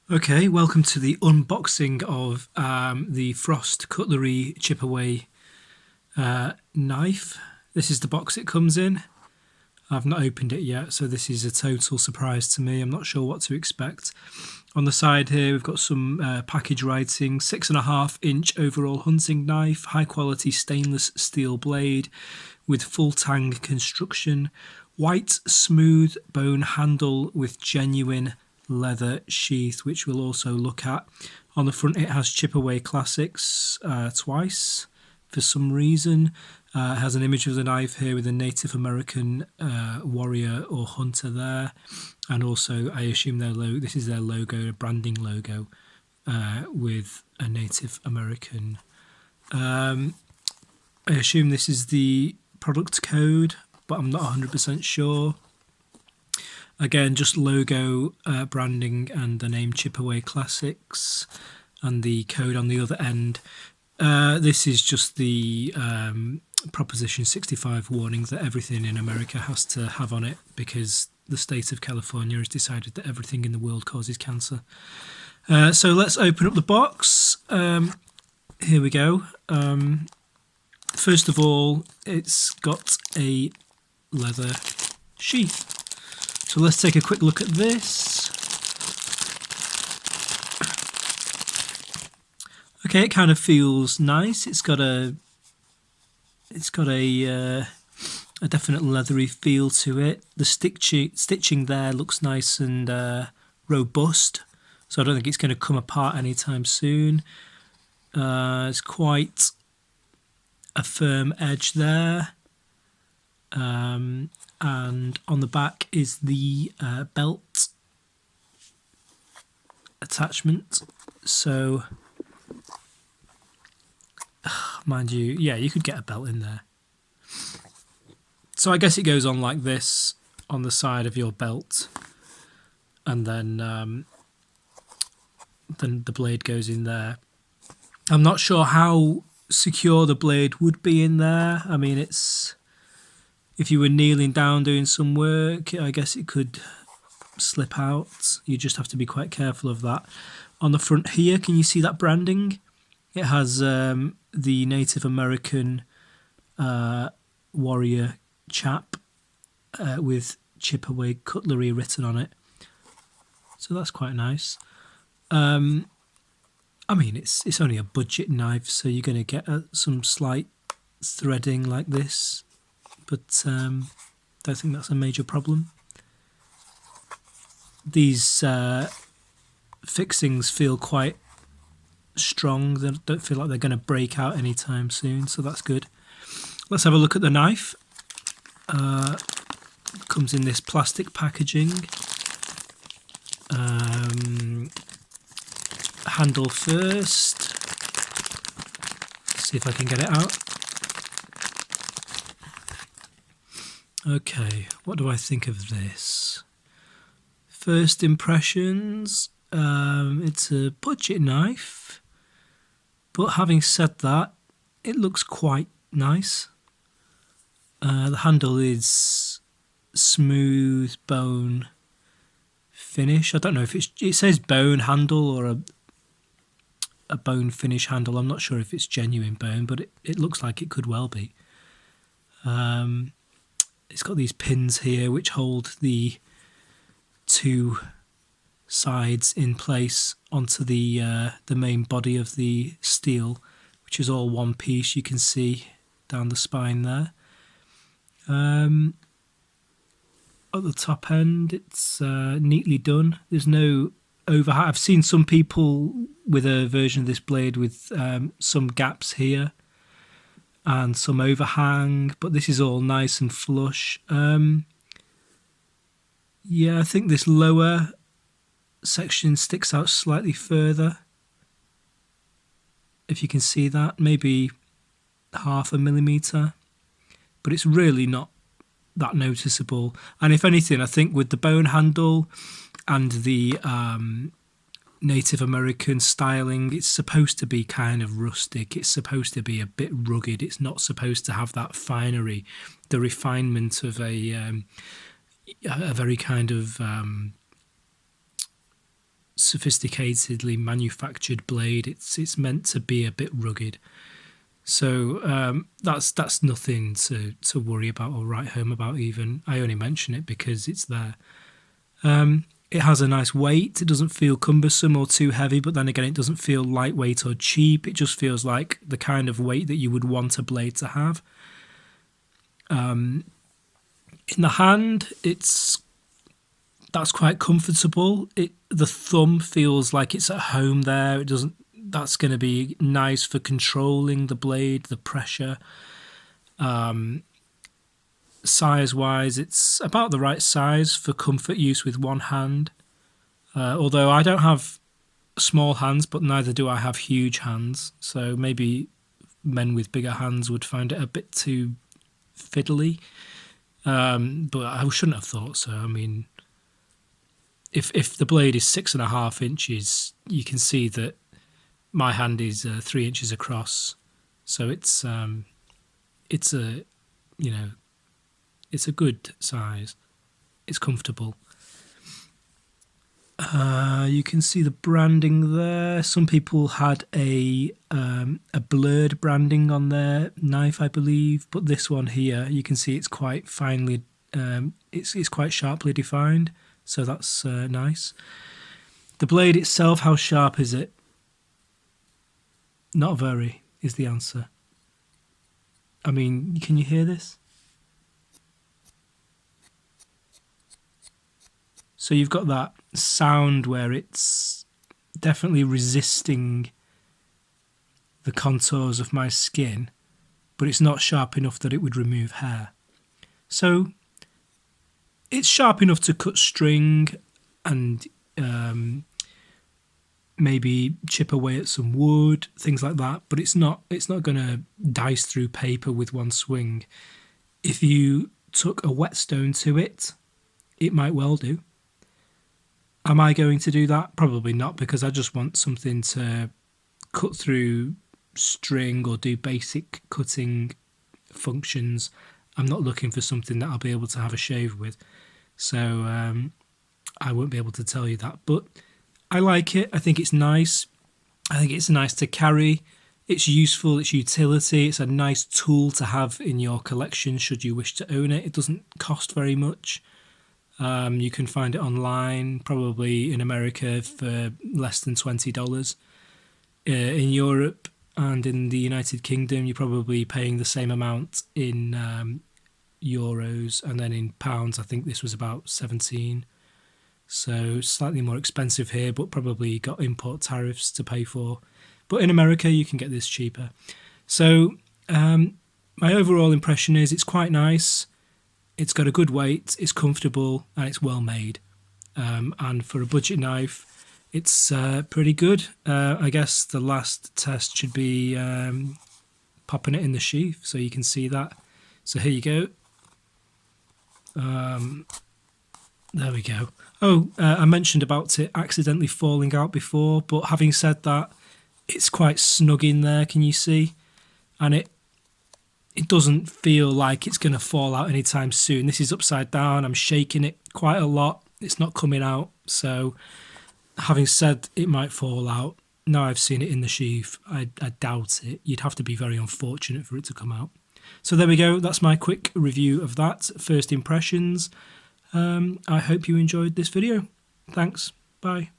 Okay, welcome to the unboxing of the Frost Cutlery Chipaway knife. This is the box it comes in. I've not opened it yet, so this is a total surprise to me. I'm not sure what to expect. On the side here, we've got some package writing, 6.5-inch overall hunting knife, high quality stainless steel blade with full tang construction, white smooth bone handle with genuine leather sheath, which we'll also look at. On the front it has Chipaway classics twice for some reason. It has an image of the knife here with a Native American warrior or hunter there, and also I assume this is their logo, a branding logo with a Native American. I assume this is the product code, but I'm not 100% sure. Again, just logo, branding, and the name Chipaway Classics, and the code on the other end. This is just the Proposition 65 warning that everything in America has to have on it because the state of California has decided that everything in the world causes cancer. So let's open up the box. Here we go. First of all, it's got a leather sheath. So let's take a quick look at this. Okay, it kind of feels nice. It's got a definite leathery feel to it. The stitching there looks nice and robust, so I don't think it's going to come apart anytime soon. It's quite a firm edge there. And on the back is the belt attachment. So, mind you, yeah, you could get a belt in there. So I guess it goes on like this on the side of your belt, and then the blade goes in there. I'm not sure how secure the blade would be in there. I mean, if you were kneeling down doing some work, I guess it could slip out. You just have to be quite careful of that. On the front here, can you see that branding? It has the Native American warrior chap with Chipaway Cutlery written on it. So that's quite nice. I mean, it's only a budget knife, so you're going to get some slight threading like this, but don't think that's a major problem. These fixings feel quite strong. They don't feel like they're going to break out anytime soon, so that's good. Let's have a look at the knife. Comes in this plastic packaging. Handle first. See if I can get it out. Okay, what do I think of this? First impressions, it's a budget knife, but having said that, it looks quite nice. The handle is smooth bone finish. I don't know if it says bone handle or a bone finish handle. I'm not sure if it's genuine bone, but it looks like it could well be. It's got these pins here which hold the two sides in place onto the main body of the steel, which is all one piece. You can see down the spine there. At the top end, it's neatly done. There's no overhang. I've seen some people with a version of this blade with some gaps here and some overhang, but this is all nice and flush. Yeah, I think this lower section sticks out slightly further. If you can see that, maybe 0.5 millimeter, but it's really not that noticeable. And if anything, I think with the bone handle and the Native American styling, it's supposed to be kind of rustic. It's supposed to be a bit rugged. It's not supposed to have that finery, the refinement of a very kind of sophisticatedly manufactured blade. It's meant to be a bit rugged. So that's nothing to worry about or write home about even. I only mention it because it's there. It has a nice weight. It doesn't feel cumbersome or too heavy, but then again, it doesn't feel lightweight or cheap. It just feels like the kind of weight that you would want a blade to have. In the hand, that's quite comfortable. The thumb feels like it's at home there. It doesn't. That's going to be nice for controlling the blade, the pressure. Size-wise, it's about the right size for comfort use with one hand. Although I don't have small hands, but neither do I have huge hands. So maybe men with bigger hands would find it a bit too fiddly. But I shouldn't have thought so. I mean, if the blade is 6.5 inches, you can see that my hand is 3 inches across, so it's a good size. It's comfortable. You can see the branding there. Some people had a blurred branding on their knife, I believe, but this one here, you can see it's quite finely. It's quite sharply defined, so that's nice. The blade itself, how sharp is it? Not very, is the answer. I mean, can you hear this? So you've got that sound where it's definitely resisting the contours of my skin, but it's not sharp enough that it would remove hair. So it's sharp enough to cut string and maybe chip away at some wood, things like that, but it's not going to dice through paper with one swing. If you took a whetstone to it, it might well do. Am I going to do that? Probably not, because I just want something to cut through string or do basic cutting functions. I'm not looking for something that I'll be able to have a shave with. So I won't be able to tell you that, but I like it. I think it's nice. I think it's nice to carry. It's useful. It's utility. It's a nice tool to have in your collection should you wish to own it. It doesn't cost very much. You can find it online, probably in America for less than $20. In Europe and in the United Kingdom, you're probably paying the same amount in euros, and then in pounds, I think this was about 17. So slightly more expensive here, but probably got import tariffs to pay for. But in America, you can get this cheaper. So my overall impression is it's quite nice. It's got a good weight, it's comfortable, and it's well made. And for a budget knife, it's pretty good. I guess the last test should be popping it in the sheath, so you can see that. So here you go. There we go. Oh, I mentioned about it accidentally falling out before, but having said that, it's quite snug in there, can you see? And it doesn't feel like it's going to fall out anytime soon. This is upside down. I'm shaking it quite a lot. It's not coming out. So having said it might fall out, now I've seen it in the sheath, I doubt it. You'd have to be very unfortunate for it to come out. So there we go. That's my quick review of that. First impressions. I hope you enjoyed this video. Thanks. Bye.